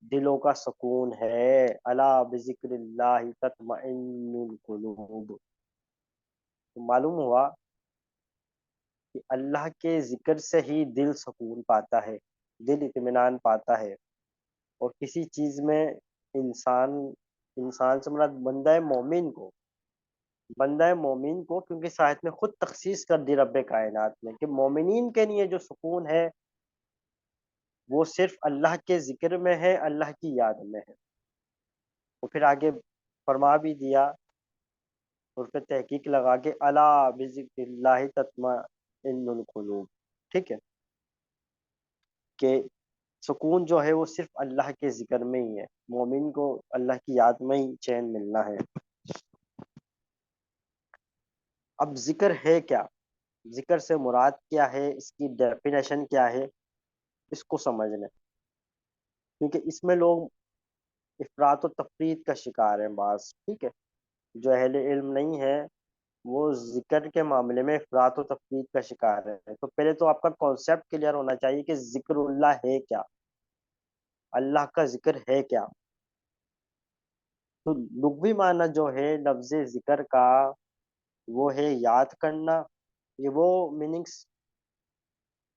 دلوں کا سکون ہے، الا بذکر اللہ تطمئن القلوب۔ تو معلوم ہوا کہ اللہ کے ذکر سے ہی دل سکون پاتا ہے، دل اطمینان پاتا ہے۔ اور کسی چیز میں انسان انسان سے مراد بندہ مومن کو کیونکہ ساتھ میں خود تخصیص کر دی رب کائنات میں کہ مومنین کے لیے جو سکون ہے وہ صرف اللہ کے ذکر میں ہے، اللہ کی یاد میں ہے۔ وہ پھر آگے فرما بھی دیا اور پھر تحقیق لگا کے الا بذکر اللہ تطمئن القلوب، ٹھیک ہے، کہ سکون جو ہے وہ صرف اللہ کے ذکر میں ہی ہے، مومن کو اللہ کی یاد میں ہی چین ملنا ہے۔ اب ذکر ہے کیا، ذکر سے مراد کیا ہے، اس کی ڈیفینیشن کیا ہے، اس کو سمجھنا ہے۔ کیونکہ اس میں لوگ افراط و تفرید کا شکار ہیں بعض، ٹھیک ہے، جو اہل علم نہیں ہے وہ ذکر کے معاملے میں افراط و تفرید کا شکار ہے۔ تو پہلے تو آپ کا کانسیپٹ کلیئر ہونا چاہیے کہ ذکر اللہ ہے کیا، اللہ کا ذکر ہے کیا۔ تو لغوی معنی جو ہے لفظ ذکر کا وہ ہے یاد کرنا۔ یہ وہ میننگس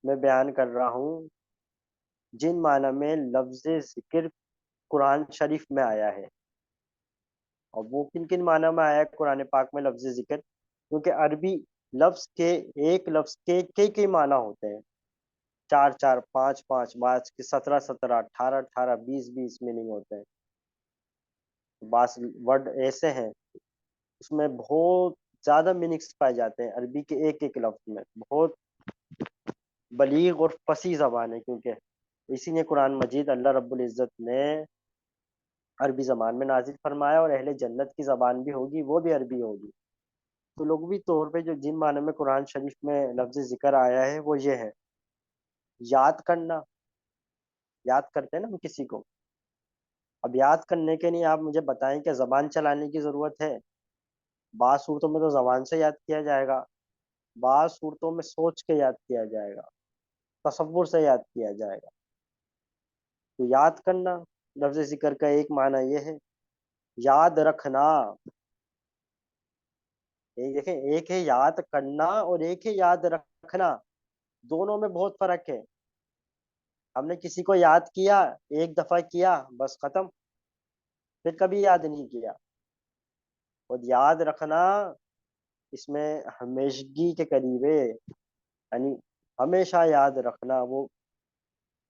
میں بیان کر رہا ہوں جن معنی میں لفظ ذکر قرآن شریف میں آیا ہے۔ اور وہ کن کن معنی میں آیا ہے قرآن پاک میں لفظ ذکر؟ کیونکہ عربی لفظ کے ایک لفظ کے کئی معنی ہوتے ہیں، چار چار، پانچ پانچ، بعض کے 17 17، 18 18، 20 20 میننگ ہوتے ہیں۔ بعض ورڈ ایسے ہیں اس میں بہت زیادہ میننگس پائے جاتے ہیں عربی کے ایک ایک لفظ میں، بہت بلیغ اور فصیح زبان ہے۔ کیونکہ اسی نے قرآن مجید اللہ رب العزت نے عربی زبان میں نازل فرمایا، اور اہل جنت کی زبان بھی ہوگی وہ بھی عربی ہوگی۔ تو لغوی طور پہ جو جن معنی میں قرآن شریف میں لفظ ذکر آیا ہے وہ یہ ہے: یاد کرنا، یاد کرتے ہیں نا ہم کسی کو، اب یاد کرنے کے لیے آپ مجھے بتائیں کہ زبان چلانے کی ضرورت ہے؟ بعض صورتوں میں تو زبان سے یاد کیا جائے گا، بعض صورتوں میں سوچ کے یاد کیا جائے گا، تصور سے یاد کیا جائے گا۔ تو یاد کرنا لفظ ذکر کا ایک معنی یہ ہے، یاد رکھنا۔ ایک دیکھیں، ایک ہے یاد کرنا اور ایک ہے یاد رکھنا، دونوں میں بہت فرق ہے۔ ہم نے کسی کو یاد کیا، ایک دفعہ کیا بس ختم، پھر کبھی یاد نہیں کیا۔ اور یاد رکھنا اس میں ہمیشگی کے قریب ہے، یعنی ہمیشہ یاد رکھنا، وہ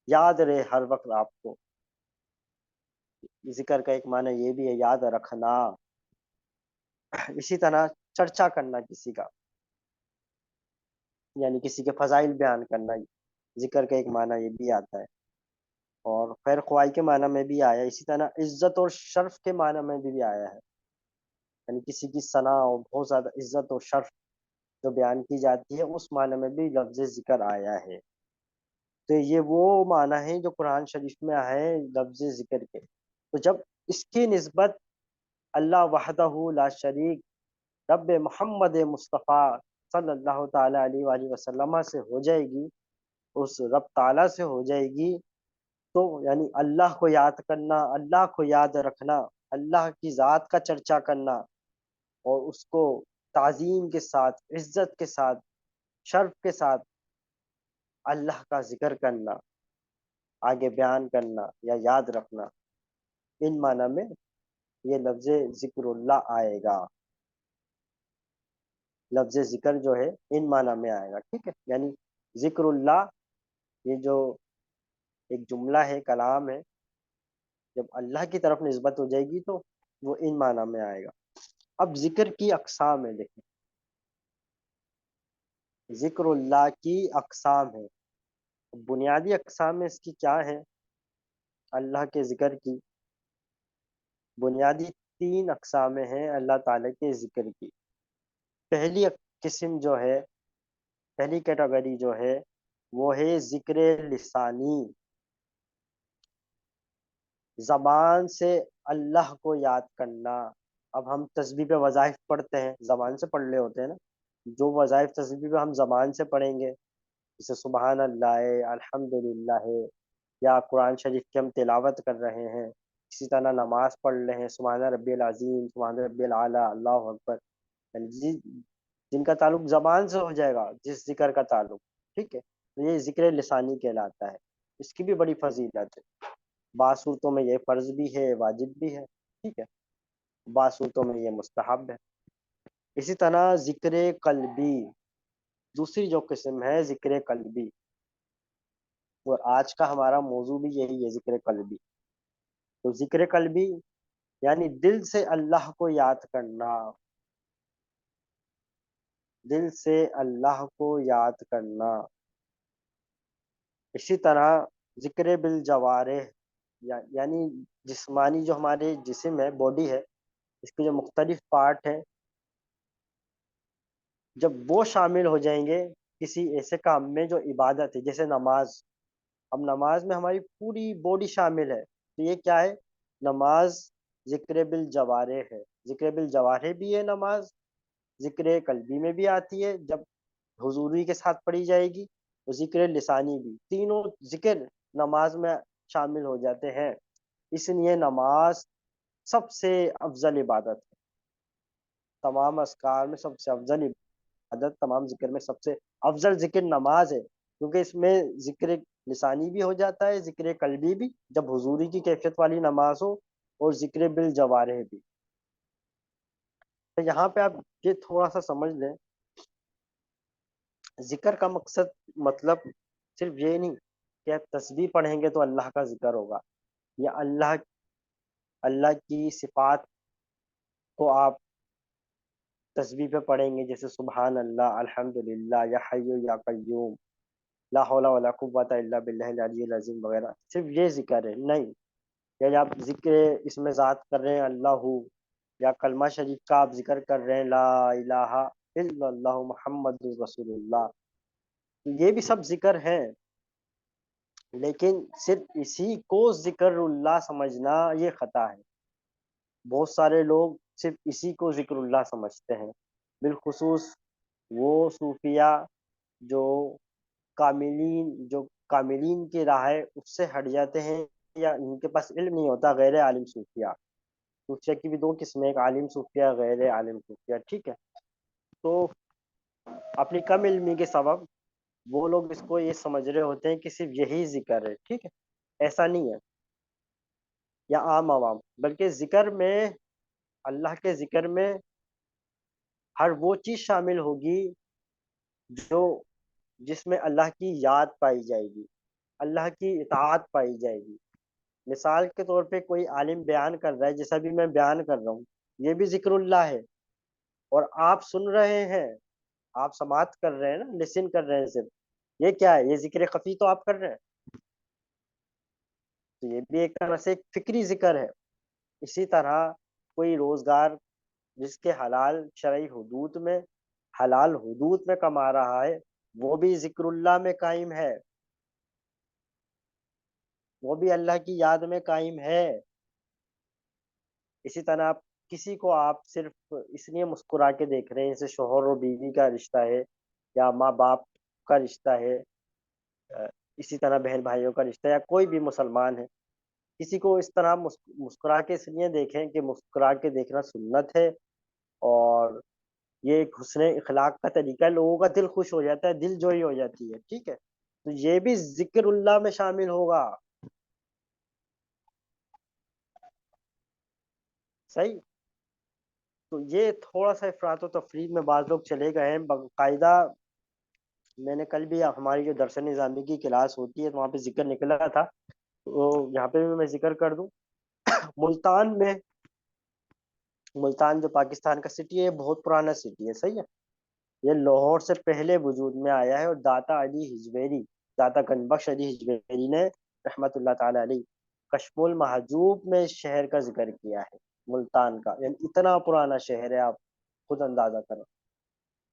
یاد رہے ہر وقت آپ کو۔ ذکر کا ایک معنی یہ بھی ہے یاد رکھنا۔ اسی طرح چرچا کرنا کسی کا، یعنی کسی کے فضائل بیان کرنا، ذکر کا ایک معنی یہ بھی آتا ہے۔ اور خیر خواہی کے معنی میں بھی آیا، اسی طرح عزت اور شرف کے معنی میں بھی آیا ہے، یعنی کسی کی ثنا اور بہت زیادہ عزت اور شرف جو بیان کی جاتی ہے اس معنی میں بھی لفظ ذکر آیا ہے۔ تو یہ وہ معنی ہیں جو قرآن شریف میں آئے لفظ ذکر کے۔ تو جب اس کی نسبت اللہ وحدہ لا شریک رب محمد مصطفیٰ صلی اللہ تعالی علیہ وآلہ وسلم سے ہو جائے گی، اس رب تعالیٰ سے ہو جائے گی، تو یعنی اللہ کو یاد کرنا، اللہ کو یاد رکھنا، اللہ کی ذات کا چرچا کرنا، اور اس کو تعظیم کے ساتھ، عزت کے ساتھ، شرف کے ساتھ اللہ کا ذکر کرنا، آگے بیان کرنا یا یاد رکھنا، ان معنی میں یہ لفظ ذکر اللہ آئے گا۔ لفظ ذکر جو ہے ان معنی میں آئے گا، ٹھیک ہے، یعنی ذکر اللہ یہ جو ایک جملہ ہے، کلام ہے، جب اللہ کی طرف نسبت ہو جائے گی تو وہ ان معنی میں آئے گا۔ اب ذکر کی اقسام ہے، دیکھیں ذکر اللہ کی اقسام ہے، بنیادی اقسام میں اس کی کیا ہے؟ اللہ کے ذکر کی بنیادی 3 اقسام ہیں اللہ تعالیٰ کے ذکر کی۔ پہلی قسم جو ہے، پہلی کیٹیگری جو ہے وہ ہے ذکر لسانی، زبان سے اللہ کو یاد کرنا۔ اب ہم تسبیح پہ وظائف پڑھتے ہیں، زبان سے پڑھ رہے ہوتے ہیں نا، جو وظائف تسبیح پہ ہم زبان سے پڑھیں گے، جیسے سبحان اللہ ہے، الحمدللہ ہے، یا قرآن شریف کی ہم تلاوت کر رہے ہیں، اسی طرح نماز پڑھ رہے ہیں، سبحان ربی العظیم، سبحان ربی العلیٰ، اللہ اکبر، یعنی جن کا تعلق زبان سے ہو جائے گا، جس ذکر کا تعلق، ٹھیک ہے، تو یہ ذکر لسانی کہلاتا ہے، اس کی بھی بڑی فضیلت ہے۔ بعض صورتوں میں یہ فرض بھی ہے، واجب بھی ہے، ٹھیک ہے، بعض صورتوں میں یہ مستحب ہے۔ اسی طرح ذکر قلبی، دوسری جو قسم ہے ذکر قلبی، اور آج کا ہمارا موضوع بھی یہی ہے، ذکر قلبی۔ تو ذکر قلبی یعنی دل سے اللہ کو یاد کرنا، دل سے اللہ کو یاد کرنا۔ اسی طرح ذکر بالجوارح، یعنی جسمانی جو ہمارے جسم ہے، باڈی ہے، اس کے جو مختلف پارٹ ہیں، جب وہ شامل ہو جائیں گے کسی ایسے کام میں جو عبادت ہے، جیسے نماز، اب نماز میں ہماری پوری باڈی شامل ہے، تو یہ کیا ہے؟ نماز ذکر بالجوارح ہے، ذکر بالجوارح بھی ہے نماز، ذکر قلبی میں بھی آتی ہے جب حضوری کے ساتھ پڑھی جائے گی، اور ذکر لسانی بھی، تینوں ذکر نماز میں شامل ہو جاتے ہیں۔ اس لیے نماز سب سے افضل عبادت ہے، تمام اذکار میں سب سے افضل عبادت، تمام ذکر میں سب سے افضل ذکر نماز ہے، کیونکہ اس میں ذکر لسانی بھی ہو جاتا ہے، ذکر قلبی بھی جب حضوری کی کیفیت والی نماز ہو، اور ذکر بالجوارح بھی۔ تو یہاں پہ آپ یہ تھوڑا سا سمجھ لیں، ذکر کا مقصد، مطلب صرف یہ نہیں کہ آپ تسبیح پڑھیں گے تو اللہ کا ذکر ہوگا، یا اللہ کی صفات کو آپ تسبیح پہ پڑھیں گے، جیسے سبحان اللہ، الحمدللہ، یا حی یا قیوم، لا حول ولا قوت الا باللہ العلی العظیم وغیرہ، صرف یہ ذکر ہے نہیں، یا آپ ذکر اس میں ذات کر رہے ہیں اللہ، یا کلمہ شریف کا آپ ذکر کر رہے ہیں لا الہ الا اللہ محمد رسول اللہ، تو یہ بھی سب ذکر ہیں، لیکن صرف اسی کو ذکر اللہ سمجھنا یہ خطا ہے۔ بہت سارے لوگ صرف اسی کو ذکر اللہ سمجھتے ہیں، بالخصوص وہ صوفیہ جو کاملین کی راہ ہے اس سے ہٹ جاتے ہیں، یا ان کے پاس علم نہیں ہوتا، غیر عالم صوفیہ۔ صوفیہ کی بھی دو قسمیں، ایک عالم صوفیہ، غیر عالم صوفیہ، ٹھیک ہے، تو اپنی کم علمی کے سبب وہ لوگ اس کو یہ سمجھ رہے ہوتے ہیں کہ صرف یہی ذکر ہے، ٹھیک ہے، ایسا نہیں ہے، یا عام عوام، بلکہ ذکر میں، اللہ کے ذکر میں ہر وہ چیز شامل ہوگی جو جس میں اللہ کی یاد پائی جائے گی، اللہ کی اطاعت پائی جائے گی۔ مثال کے طور پہ کوئی عالم بیان کر رہا ہے، جیسا بھی میں بیان کر رہا ہوں، یہ بھی ذکر اللہ ہے، اور آپ سن رہے ہیں، آپ سماعت کر رہے ہیں نا، لسن کر رہے ہیں صرف، یہ کیا ہے؟ یہ ذکر خفی تو آپ کر رہے ہیں، تو یہ بھی ایک طرح سے ایک فکری ذکر ہے۔ اسی طرح کوئی روزگار جس کے حلال حدود میں کما رہا ہے، وہ بھی ذکر اللہ میں قائم ہے، وہ بھی اللہ کی یاد میں قائم ہے۔ اسی طرح کسی کو آپ صرف اس لیے مسکرا کے دیکھ رہے ہیں، جیسے شوہر اور بیوی کا رشتہ ہے، یا ماں باپ کا رشتہ ہے، اسی طرح بہن بھائیوں کا رشتہ، یا کوئی بھی مسلمان ہے، کسی کو اس طرح مسکرا کے اس لیے دیکھیں کہ مسکرا کے دیکھنا سنت ہے، اور یہ ایک حسن اخلاق کا طریقہ ہے، لوگوں کا دل خوش ہو جاتا ہے، دل جوئی ہو جاتی ہے، ٹھیک ہے، تو یہ بھی ذکر اللہ میں شامل ہوگا، صحیح۔ تو یہ تھوڑا سا افراط و تفریط میں بعض لوگ چلے گئے ہیں، باقاعدہ میں نے کل بھی، ہماری جو درس نظامی کی کلاس ہوتی ہے تو وہاں پہ ذکر نکلا تھا، تو یہاں پہ بھی میں ذکر کر دوں، ملتان میں، ملتان جو پاکستان کا سٹی ہے، بہت پرانا سٹی ہے، صحیح ہے، یہ لاہور سے پہلے وجود میں آیا ہے، اور داتا گنج بخش علی ہجویری نے رحمت اللہ تعالی علیہ کشف المحجوب میں اس شہر کا ذکر کیا ہے، ملتان کا، یعنی اتنا پرانا شہر ہے، آپ خود اندازہ کریں۔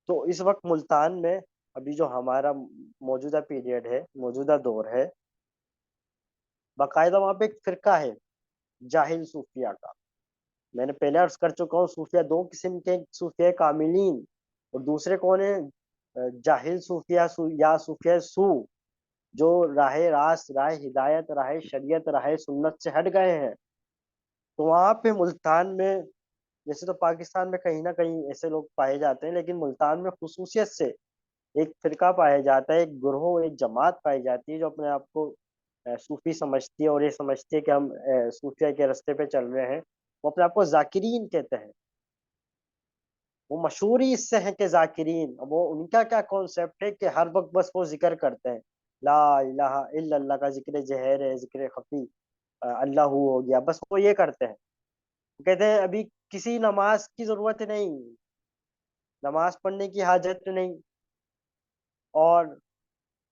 تو اس وقت ملتان میں ابھی جو ہمارا موجودہ پیریڈ ہے، موجودہ دور ہے، باقاعدہ وہاں پہ ایک فرقہ ہے جاہل صوفیہ کا، میں نے پہلے عرض کر چکا ہوں، صوفیہ دو قسم کے، صوفیہ کاملین، اور دوسرے کون ہیں؟ جاہل صوفیہ، یا صوفیہ سو، جو راہ راست، راہ ہدایت، راہ شریعت، راہ سنت سے ہٹ گئے ہیں. تو وہاں پہ ملتان میں، جیسے تو پاکستان میں کہیں نہ کہیں ایسے لوگ پائے جاتے ہیں، لیکن ملتان میں خصوصیت سے ایک فرقہ پایا جاتا ہے، ایک گروہ، ایک جماعت پائی جاتی ہے جو اپنے آپ کو صوفی سمجھتی ہے، اور یہ سمجھتی ہے کہ ہم صوفیہ کے راستے پہ چل رہے ہیں. وہ اپنے آپ کو ذاکرین کہتے ہیں. وہ مشہور ہی اس سے ہیں کہ ذاکرین. وہ ان کا کیا کانسیپٹ ہے کہ ہر وقت بس وہ ذکر کرتے ہیں، لا الہ الا اللہ کا ذکر جہر ہے، ذکر خفی، اللہ ہو گیا، بس وہ یہ کرتے ہیں. کہتے ہیں ابھی کسی نماز کی ضرورت نہیں، نماز پڑھنے کی حاجت نہیں، اور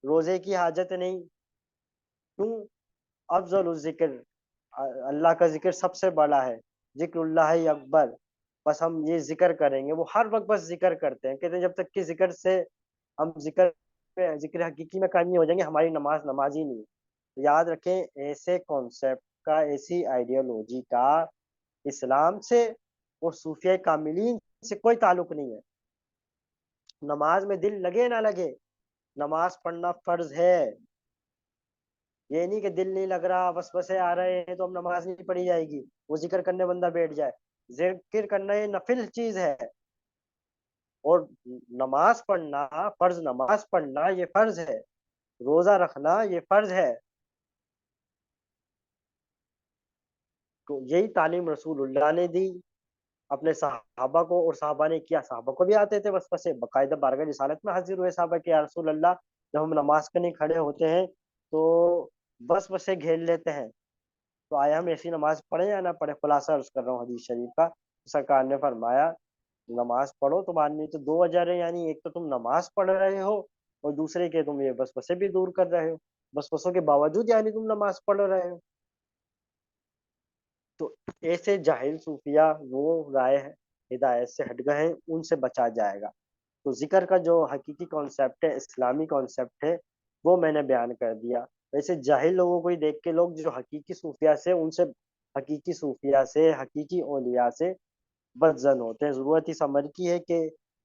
روزے کی حاجت نہیں. کیوں؟ افضل الذکر، اللہ کا ذکر سب سے بڑا ہے، ذکر اللہ اکبر. بس ہم یہ ذکر کریں گے. وہ ہر وقت بس ذکر کرتے ہیں. کہتے ہیں جب تک کہ ذکر سے ہم ذکر حقیقی میں قائم نہیں ہو جائیں گے، ہماری نماز نماز ہی نہیں ہے. تو یاد رکھیں، ایسے کانسیپٹ کا، ایسی آئیڈیالوجی کا اسلام سے اور صوفیہ کاملین سے کوئی تعلق نہیں ہے. نماز میں دل لگے نہ لگے، نماز پڑھنا فرض ہے. یہ نہیں کہ دل نہیں لگ رہا، وسوسے آ رہے ہیں تو اب نماز نہیں پڑھی جائے گی، وہ ذکر کرنے بندہ بیٹھ جائے. ذکر کرنا یہ نفل چیز ہے، اور نماز پڑھنا فرض، نماز پڑھنا یہ فرض ہے، روزہ رکھنا یہ فرض ہے. تو یہی تعلیم رسول اللہ نے دی اپنے صحابہ کو، اور صحابہ نے کیا. صحابہ کو بھی آتے تھے وسوسے، باقاعدہ بارگاہ رسالت میں حاضر ہوئے صحابہ کہ یا رسول اللہ، جب ہم نماز کرنے کھڑے ہوتے ہیں تو وسوسے گھیر لیتے ہیں، تو آیا ہم ایسی نماز پڑھیں یا نہ پڑھیں. خلاصہ عرض کر رہا ہوں حدیث شریف کا. سرکار نے فرمایا نماز پڑھو. تمہارے لیے تو دو وجہ ہے، یعنی ایک تو تم نماز پڑھ رہے ہو، اور دوسرے کہ تم یہ وسوسے بھی دور کر رہے ہو. وسوسوں کے باوجود یعنی تم نماز پڑھ رہے ہو. تو ایسے جاہل صوفیہ وہ رائے ہدایت سے ہٹ گئے ہیں، ان سے بچا جائے گا. تو ذکر کا جو حقیقی کانسیپٹ ہے، اسلامی کانسیپٹ ہے، وہ میں نے بیان کر دیا. ویسے جاہل لوگوں کو ہی دیکھ کے لوگ جو حقیقی صوفیہ سے، ان سے، حقیقی صوفیہ سے، حقیقی اولیاء سے بدظن ہوتے ہیں. ضرورت اس امر کی ہے کہ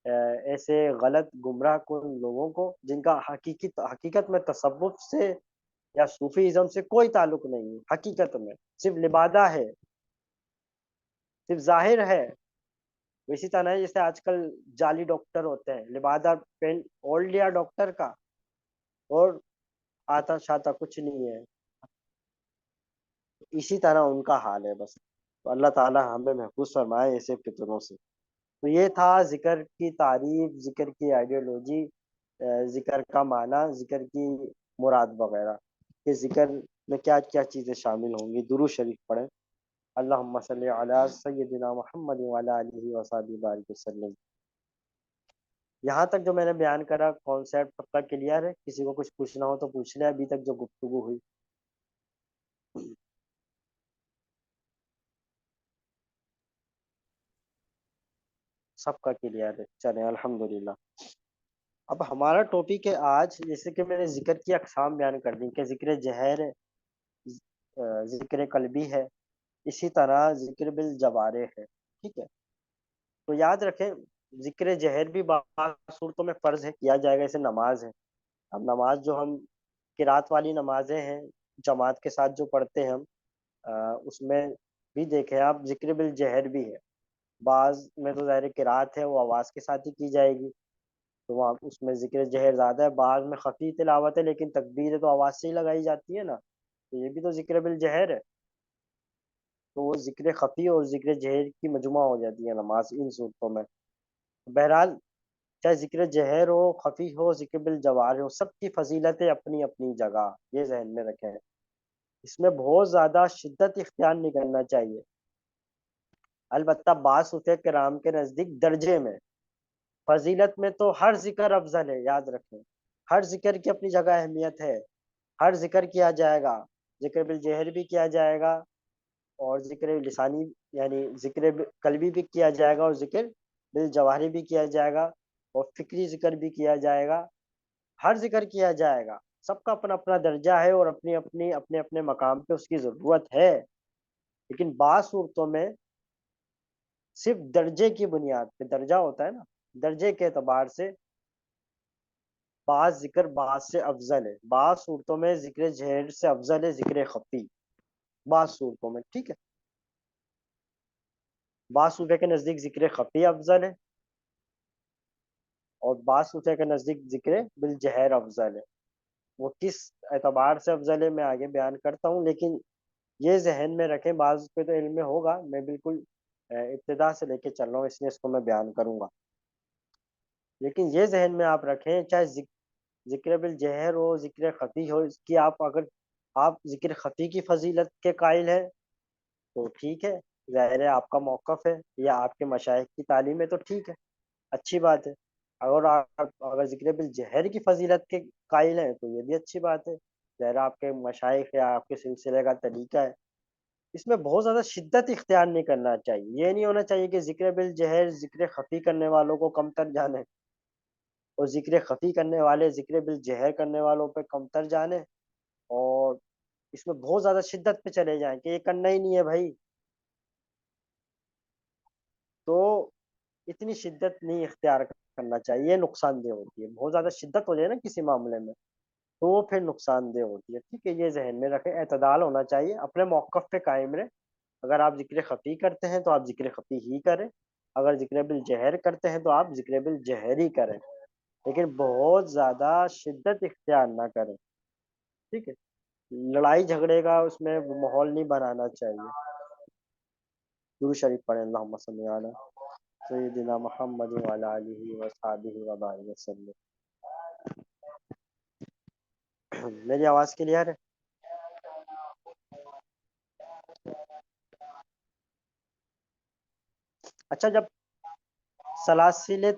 ایسے غلط گمراہ کن لوگوں کو، جن کا حقیقت میں تصوف سے یا صوفی ازم سے کوئی تعلق نہیں ہے، حقیقت میں صرف لبادہ ہے، صرف ظاہر ہے. اسی طرح ہے جیسے آج کل جعلی ڈاکٹر ہوتے ہیں، لبادہ پین اولڈ لیا ڈاکٹر کا، اور آتا شاتا کچھ نہیں ہے. اسی طرح ان کا حال ہے بس. تو اللہ تعالی ہمیں محفوظ فرمائے ایسے فطروں سے. تو یہ تھا ذکر کی تعریف، ذکر کی آئیڈیالوجی، ذکر کا معنی، ذکر کی مراد وغیرہ، کہ ذکر میں کیا کیا چیزیں شامل ہوں گی. درود شریف پڑھیں. اللہم صلی علی سیدنا محمد وعلی آلہ وصحبہ بارک وسلم. یہاں تک جو میں نے بیان کرا کانسیپٹ سب کا کلیئر ہے؟ کسی کو کچھ پوچھنا ہو تو پوچھ لیں ابھی تک جو گفتگو ہوئی. سب کا کلیئر ہے؟ چلیں الحمدللہ. اب ہمارا ٹاپک ہے آج، جیسے کہ میں نے ذکر کی اقسام بیان کر دی کہ ذکر جہر ہے، ذکر قلبی ہے، اسی طرح ذکر بالجوارح ہے. ٹھیک ہے. تو یاد رکھیں ذکر جہر بھی بعض صورتوں میں فرض ہے، کیا جائے گا. اسے نماز ہے. اب نماز جو ہم قرات والی نمازیں ہیں جماعت کے ساتھ جو پڑھتے ہیں ہم، اس میں بھی دیکھیں آپ ذکر بالجہر بھی ہے. بعض میں تو ظاہر قرات ہے، وہ آواز کے ساتھ ہی کی جائے گی، تو وہاں اس میں ذکر جہر زیادہ ہے. بعض میں خفی تلاوت ہے، لیکن تکبیر تو آواز سے ہی لگائی جاتی ہے نا، تو یہ بھی تو ذکر بالجہر ہے. تو وہ ذکر خفی اور ذکر جہر کی مجموعہ ہو جاتی ہے نماز ان صورتوں میں. بہرحال چاہے ذکر جہر ہو، خفی ہو، ذکر بالجوار ہو، سب کی فضیلتیں اپنی اپنی جگہ، یہ ذہن میں رکھیں. اس میں بہت زیادہ شدت اختیار نہیں کرنا چاہیے. البتہ بعض صوفیہ کرام کے نزدیک درجے میں، فضیلت میں تو ہر ذکر افضل ہے. یاد رکھیں ہر ذکر کی اپنی جگہ اہمیت ہے. ہر ذکر کیا جائے گا، ذکر بالجہر بھی کیا جائے گا، اور ذکر لسانی یعنی ذکر قلبی بھی کیا جائے گا، اور ذکر بالجواہری بھی کیا جائے گا، اور فکری ذکر بھی کیا جائے گا. ہر ذکر کیا جائے گا. سب کا اپنا اپنا درجہ ہے، اور اپنی اپنی اپنے اپنے مقام پہ اس کی ضرورت ہے. لیکن بعض صورتوں میں صرف درجے کی بنیاد پہ، درجہ ہوتا ہے نا، درجے کے اعتبار سے بعض ذکر بعض سے افضل ہے، بعض صورتوں میں ذکر جہر سے افضل ہے ذکر خفی، بعض صورتوں میں، ٹھیک ہے، بعض صوفے کے نزدیک ذکر خفی افضل ہے، اور بعض صوفے کے نزدیک ذکر بالجہر افضل ہے۔ وہ کس اعتبار سے افضل ہے میں آگے بیان کرتا ہوں، لیکن یہ ذہن میں رکھیں، بعض پہ تو علم میں ہوگا، میں بالکل ابتدا سے لے کے چل رہا ہوں، اس لیے اس کو میں بیان کروں گا، لیکن یہ ذہن میں آپ رکھیں، چاہے ذکر بالجہر ہو ذکر خفی ہو، اس کی آپ ذکر خفی کی فضیلت کے قائل ہیں تو ٹھیک ہے، ظاہر ہے آپ کا موقف ہے یا آپ کے مشائخ کی تعلیم ہے تو ٹھیک ہے، اچھی بات ہے۔ اگر ذکر بالجہر کی فضیلت کے قائل ہیں تو یہ بھی اچھی بات ہے، ظاہر ہے آپ کے مشائخ یا آپ کے سلسلے کا طریقہ ہے، اس میں بہت زیادہ شدت اختیار نہیں کرنا چاہیے، یہ نہیں ہونا چاہیے کہ ذکر بالجہر ذکر خفی کرنے والوں کو کمتر جانے، اور ذکر خفی کرنے والے ذکر بالجہر کرنے والوں پہ کمتر جانے، اور اس میں بہت زیادہ شدت پہ چلے جائیں کہ یہ کرنا ہی نہیں ہے بھائی، تو اتنی شدت نہیں اختیار کرنا چاہیے، یہ نقصان دہ ہوتی ہے، بہت زیادہ شدت ہو جائے نا کسی معاملے میں تو وہ پھر نقصان دہ ہوتی ہے، ٹھیک ہے، یہ ذہن میں رکھیں، اعتدال ہونا چاہیے، اپنے موقف پہ قائم رہیں، اگر آپ ذکر خفی کرتے ہیں تو آپ ذکر خفی ہی کریں، اگر ذکر بالجہر کرتے ہیں تو آپ ذکر بالجہر ہی کریں، لیکن بہت زیادہ شدت اختیار نہ کریں، ٹھیک ہے، لڑائی جھگڑے کا اس میں ماحول نہیں بنانا چاہیے۔ درود شریف پڑھیں، اللہم صلی علی سیدنا محمد وعلی آلہ وصحبہ وبارک وسلم۔ میری آواز کلیئر ہے؟ اچھا، جب سلاسل